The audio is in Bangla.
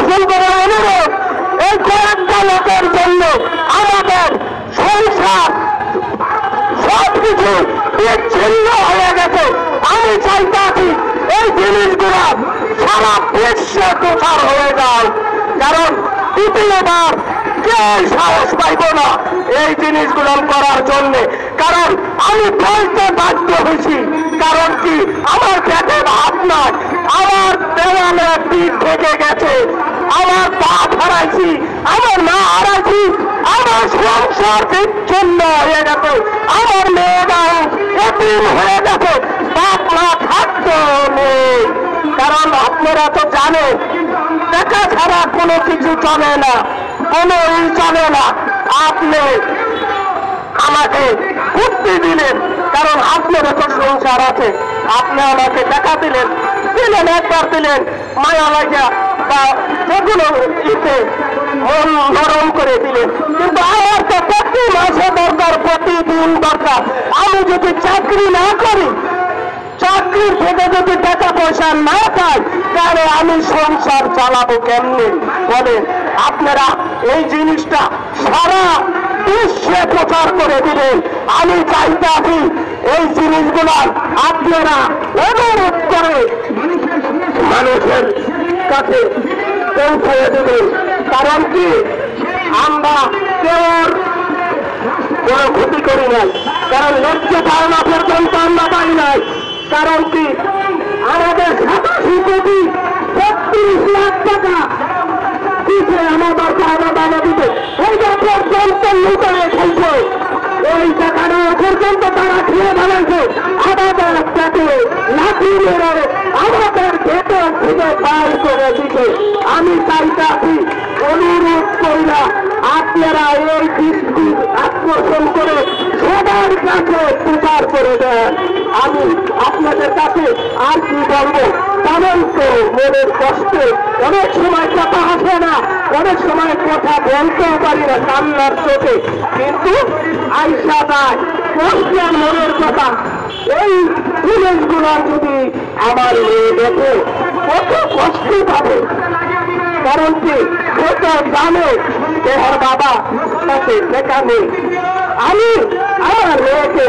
হাসিল করার অনুরোধ, এই কয়েকটা লোকের জন্য আমাদের সংসার সবকিছু বিচ্ছিন্ন হয়ে গেছে। আমি চাইতাছি এই জিনিসগুলো সারা বিশ্বে প্রচার হয়ে যায়, কারণ দ্বিতীয়বার কেউ সাহস পাইব না এই জিনিসগুলো করার জন্য। কারণ আমি বলতে বাধ্য হয়েছি, কারণ কি আমার পেটে ভাত নাই, আমার দেওয়ালে পিঠ থেকে গেছে, আমার বাপ হারাইছি, আমার মা হারাইছি, আমার সংসার বিচ্ছিন্ন হয়ে গেছে, আমার মেয়েরাও এতিম হয়ে গেছে, বাপ মা থাকতে নেই। কারণ আপনারা তো জানেন টাকা ছাড়া কোনো কিছু চলে না, কোনো চলে না। আপনি আমাকে বুদ্ধি দিলেন, কারণ আপনারও তো সংসার আছে, আপনি আমাকে টাকা দিলেন, একবার দিলেন মায়া লাগা বা যেগুলো ইতে মন নরম করে দিলেন। কিন্তু আমার তো প্রতি মাসে দরকার, প্রতিদিন দরকার। আমি যদি চাকরি না করি, চাকরির থেকে যদি টাকা পয়সা না পাই, তাহলে আমি সংসার চালাবো কেমনে বলেন? আপনারা এই জিনিসটা সারা বিশ্বে প্রচার করে দিবেন। আমি চাইতাছি এই জিনিসগুলো আপনারা অনুরোধ করে মানুষের কাছে পৌঁছে দেবেন। কারণ কি আমরা কেউ কোনো ক্ষতি করি নাই, কারণ লক্ষ্য পাওনা পর্যন্ত আমরা পাই নাই। কারণ কি আমাদের 87 কোটি 36 লাখ টাকা দিতে আমাদের পাওনা দানা দিতে, এইটা পর্যন্ত লুটায় খেলছে, ওই টাকাটা পর্যন্ত তারা খেয়ে ফেলেছে। আমাদের পেটে লাঠি মেরে আমাদের ভেতর থেকে বাইর করে দিতে। আমি চাইতাছি অনুরোধ করি না, আপনারা এই দৃষ্টি আকর্ষণ করে সবার কাছে প্রচার করে দেন। আমি আপনাদের কাছে আর কি বলবো, তেমন তো মনের কষ্টে অনেক সময় কথা আসে না, অনেক সময় কথা বলতেও পারি না কান্নার চোখে, কিন্তু আইসা যায় কষ্টের মনের কথা। এই জিনিসগুলো যদি আমার মেয়ে দেখে কত কষ্ট পাবে, কারণ কি কত জানে যে বাবা তাকে দেখা নেই। আমি আমার মেয়েকে